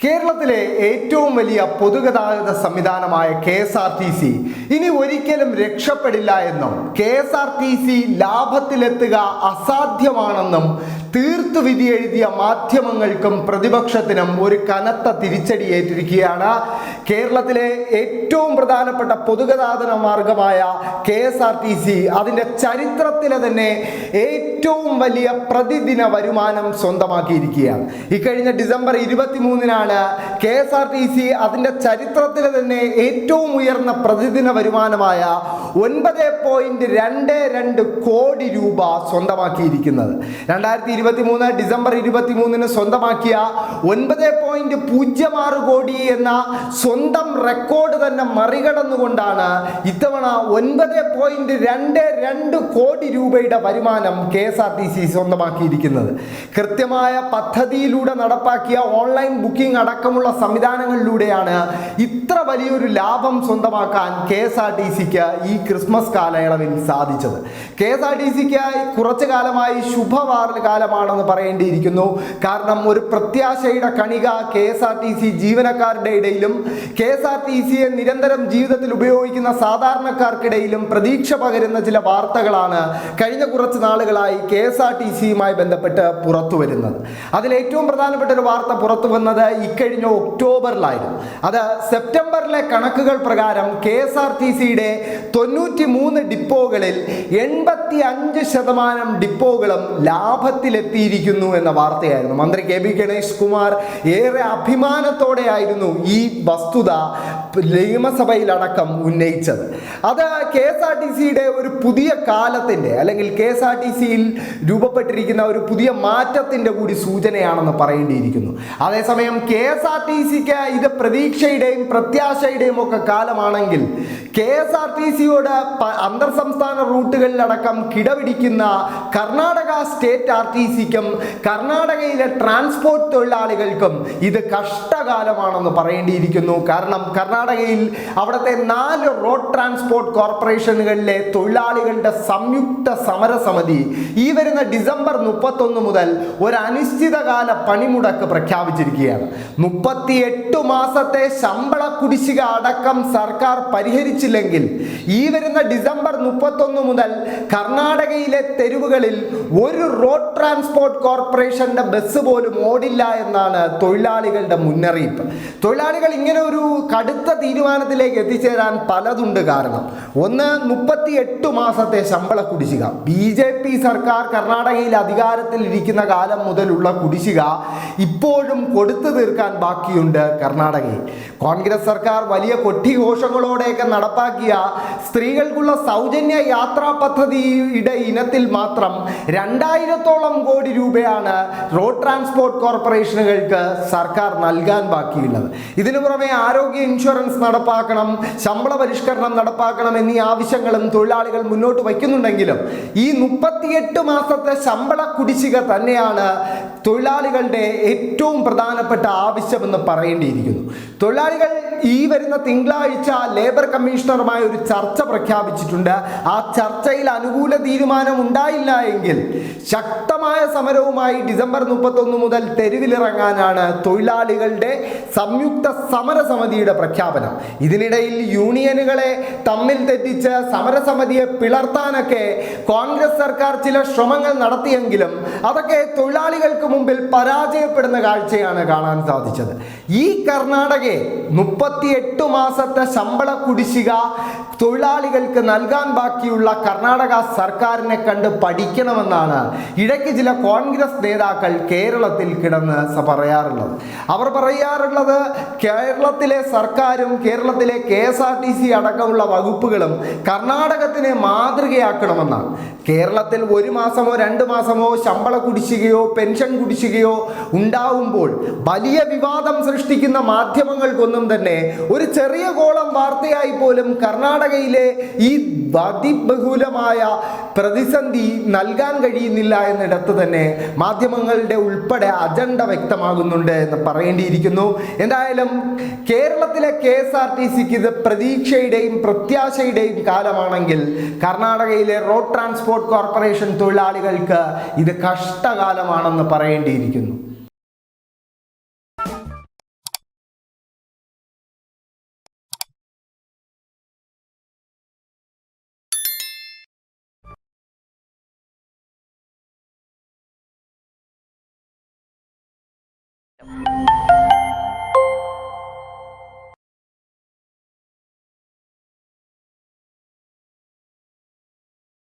കേരളത്തിലെ ഏറ്റവും വലിയ പൊതുഗതാഗത സംവിധാനമായ KSRTC ഇനി ഒരിക്കലും രക്ഷപ്പെടില്ല എന്നും KSRTC ലാഭത്തിലെത്തുക അസാധ്യമാണെന്നും തീർത്തു വിധി എഴുതിയ മാധ്യമങ്ങൾക്കും പ്രതിപക്ഷത്തിനും ഒരു കനത്ത തിരിച്ചടിയേറ്റിരിക്കുകയാണ്. കേരളത്തിലെ ഏറ്റവും പ്രധാനപ്പെട്ട പൊതുഗതാഗത മാർഗമായ KSRTC അതിൻ്റെ ചരിത്രത്തിലെ തന്നെ ഏറ്റവും വലിയ പ്രതിദിന വരുമാനം സ്വന്തമാക്കിയിരിക്കുകയാണ്. ഇക്കഴിഞ്ഞ ഡിസംബർ 23-നാണ് KSRTC അതിൻ്റെ ചരിത്രത്തിലെ തന്നെ ഏറ്റവും ഉയർന്ന പ്രതിദിന വരുമാനമായ 9.22 കോടി രൂപ സ്വന്തമാക്കിയിരിക്കുന്നത്. 2023 ഡിസംബർ 23-ന് സ്വന്തമാക്കിയ 9.06 കോടി എന്ന സ്വന്തം റെക്കോർഡ് തന്നെ മറികടന്നുകൊണ്ടാണ് ഇത്തവണ 9.22 കോടി രൂപയുടെ വരുമാനം KSRTC സ്വന്തമാക്കിയിരിക്കുന്നത്. കൃത്യമായ പദ്ധതിയിലൂടെ നടപ്പാക്കിയ ഓൺലൈൻ ബുക്കിംഗ് അടക്കമുള്ള സംവിധാനങ്ങളിലൂടെയാണ് ഇത്ര വലിയൊരു ലാഭം സ്വന്തമാക്കാൻ KSRTCക്ക് ഈ ക്രിസ്മസ് കാലയളവിൽ സാധിച്ചത്. KSRTCക്ക് കുറച്ചു കാലമായി ശുഭകാലമാണെന്ന് പറയേണ്ടിയിരിക്കുന്നു. കാരണം ഒരു പ്രത്യാശയുടെ കണിക KSRTC ജീവനക്കാരുടെ ഇടയിലും KSRTCയെ നിരന്തരം ജീവിതത്തിൽ ഉപയോഗിക്കുന്ന സാധാരണക്കാർക്കിടയിലും പ്രതീക്ഷ പകരുന്ന ചില വാർത്തകളാണ് കഴിഞ്ഞ കുറച്ച് നാളുകളായി KSRTCയുമായി ബന്ധപ്പെട്ട് പുറത്തു വരുന്നത്. അതിൽ ഏറ്റവും പ്രധാനപ്പെട്ട ഒരു വാർത്ത പുറത്തു വന്നത് ഇക്കഴിഞ്ഞ ഒക്ടോബറിലായിരുന്നു. അത് സെപ്റ്റംബറിലെ കണക്കുകൾ പ്രകാരം KSRTCയുടെ 93 ഡിപ്പോകളിൽ 85% ഡിപ്പോകളും ലാഭത്തിലെത്തിയിരിക്കുന്നു എന്ന വാർത്തയായിരുന്നു. മന്ത്രി KB ഗണേഷ് കുമാർ ഏറെ അഭിമാനത്തോടെയായിരുന്നു ഈ വസ്തുത നിയമസഭയിലടക്കം ഉന്നയിച്ചത്. അത് KSRTCയുടെ ഒരു പുതിയ കാലത്തിൻ്റെ അല്ലെങ്കിൽ KSRTCയിൽ രൂപപ്പെട്ടിരിക്കുന്ന ഒരു പുതിയ മാറ്റത്തിൻ്റെ കൂടി സൂചനയാണെന്ന് പറയേണ്ടിയിരിക്കുന്നു. അതേസമയം KSRTCക്ക് ഇത് പ്രതീക്ഷയുടെയും പ്രത്യാശയുടെയും ഒക്കെ കാലമാണെങ്കിൽ KSRTCയോട് അന്തർ സംസ്ഥാന റൂട്ടുകളിലടക്കം കിടപിടിക്കുന്ന കർണാടക സ്റ്റേറ്റ് RTCക്കും കർണാടകയിലെ ട്രാൻസ്പോർട്ട് തൊഴിലാളികൾക്കും ഇത് കഷ്ടകാലമാണെന്ന് പറയേണ്ടിയിരിക്കുന്നു. കാരണം കർണാടകയിൽ അവിടുത്തെ 4 റോഡ് ട്രാൻസ്പോർട്ട് കോർപ്പറേഷനുകളിലെ തൊഴിലാളികളുടെ സംയുക്ത സമരസമിതി ഈ വരുന്ന ഡിസംബർ 31 മുതൽ ഒരു അനിശ്ചിതകാല പണിമുടക്ക് പ്രഖ്യാപിച്ചിരിക്കുകയാണ്. 38 മാസത്തെ ശമ്പള കുടിശ്ശിക അടക്കം സർക്കാർ പരിഹരിച്ചില്ലെങ്കിൽ ഈ വരുന്ന ഡിസംബർ 31 മുതൽ കർണാടകയിലെ തെരുവുകളിൽ ഒരു റോഡ് ട്രാൻസ്പോർട്ട് കോർപ്പറേഷന്റെ ബസ് പോലും ഓടില്ല എന്നാണ് തൊഴിലാളികളുടെ മുന്നറിയിപ്പ്. തൊഴിലാളികൾ ഇങ്ങനെ ഒരു കടുത്ത തീരുമാനത്തിലേക്ക് എത്തിച്ചേരാൻ പലതുണ്ട്. കാരണം ഒന്ന്, 38 മാസത്തെ ശമ്പള കുടിശ്ശിക. BJP സർക്കാർ കർണാടകയിൽ അധികാരത്തിൽ ഇരിക്കുന്ന കാലം മുതലുള്ള കുടിശ്ശിക ഇപ്പോഴും കൊടുത്തു തീർക്കാൻ ബാക്കിയുണ്ട് കർണാടകയിൽ. കോൺഗ്രസ് സർക്കാർ വലിയ കൊട്ടിഘോഷങ്ങളോടെയൊക്കെ നടപ്പാക്കിയ സ്ത്രീകൾക്കുള്ള സൗജന്യ യാത്രാ പദ്ധതിയുടെ ഇനത്തിൽ മാത്രം 2000-ഓളം കോടി രൂപയാണ് റോഡ് ട്രാൻസ്പോർട്ട് കോർപ്പറേഷനുകൾക്ക് സർക്കാർ നൽകാൻ ബാക്കിയുള്ളത്. ഇതിനു പുറമെ ആരോഗ്യ ഇൻഷുറൻസ് നടപ്പാക്കണം, ശമ്പള പരിഷ്കരണം നടപ്പാക്കണം എന്നീ ആവശ്യങ്ങളും തൊഴിലാളികൾ മുന്നോട്ട് വയ്ക്കുന്നുണ്ടെങ്കിലും ഈ 38 മാസത്തെ ശമ്പള കുടിശ്ശിക തന്നെയാണ് തൊഴിലാളികളുടെ ഏറ്റവും പ്രധാനപ്പെട്ട ആവശ്യമെന്ന് പറയേണ്ടിയിരിക്കുന്നു. തൊഴിലാളികൾ ഈ വരുന്ന തിങ്കളാഴ്ച ലേബർ കമ്മീഷണറുമായി ഒരു ചർച്ച പ്രഖ്യാപിച്ചിട്ടുണ്ട്. ആ ചർച്ചയിൽ അനുകൂല തീരുമാനം ഉണ്ടായില്ല എങ്കിൽ ശക്തമായ സമരവുമായി ഡിസംബർ 31 മുതൽ തെരുവിലിറങ്ങാനാണ് തൊഴിലാളികളുടെ സംയുക്ത സമരസമിതിയുടെ പ്രഖ്യാപനം. ഇതിനിടയിൽ യൂണിയനുകളെ തമ്മിൽ തെറ്റിച്ച് സമരസമിതിയെ പിളർത്താനൊക്കെ കോൺഗ്രസ് സർക്കാർ ചില ശ്രമങ്ങൾ നടത്തിയെങ്കിലും അതൊക്കെ തൊഴിലാളികൾക്ക് മുമ്പിൽ പരാജയപ്പെടുന്ന കാഴ്ചയാണ് കാണാൻ സാധിച്ചത്. ഈ കർണാടകയെ 38 മാസത്തെ ശമ്പള കുടിശ്ശിക തൊഴിലാളികൾക്ക് നൽകാൻ ബാക്കിയുള്ള കർണാടക സർക്കാരിനെ കണ്ട് പഠിക്കണമെന്നാണ് ഇടയ്ക്ക് ചില കോൺഗ്രസ് നേതാക്കൾ കേരളത്തിൽ കിടന്ന് പറയാറുള്ളത്. അവർ പറയാറുള്ളത് കേരളത്തിലെ സർക്കാരും കേരളത്തിലെ KSRTC അടക്കമുള്ള വകുപ്പുകളും കർണാടകത്തിനെ മാതൃകയാക്കണമെന്നാണ്. കേരളത്തിൽ 1 മാസമോ 2 മാസമോ ശമ്പള കുടിശ്ശികയോ പെൻഷൻ കുടിശ്ശികയോ ഉണ്ടാവുമ്പോൾ വലിയ വിവാദം സൃഷ്ടിക്കുന്ന മാധ്യമങ്ങൾക്കൊന്നും തന്നെ ഒരു ചെറിയ കോളം വാർത്തയായി പോലും കർണാടകയിലെ ഈ അതിബഹുലമായ പ്രതിസന്ധി നൽകാൻ കഴിയുന്നില്ല എന്നിടത്ത് തന്നെ മാധ്യമങ്ങളുടെ ഉൾപ്പെടെ അജണ്ട വ്യക്തമാകുന്നുണ്ട് എന്ന് പറയേണ്ടിയിരിക്കുന്നു. എന്തായാലും കേരളത്തിലെ KSRTCക്ക് ഇത് പ്രതീക്ഷയുടെയും പ്രത്യാശയുടെയും കാലമാണെങ്കിൽ കർണാടകയിലെ റോഡ് ട്രാൻസ്പോർട്ട് കോർപ്പറേഷൻ തൊഴിലാളികൾക്ക് ഇത് കഷ്ടകാലമാണെന്ന് പറയേണ്ടിയിരിക്കുന്നു. നമസ്കാരം.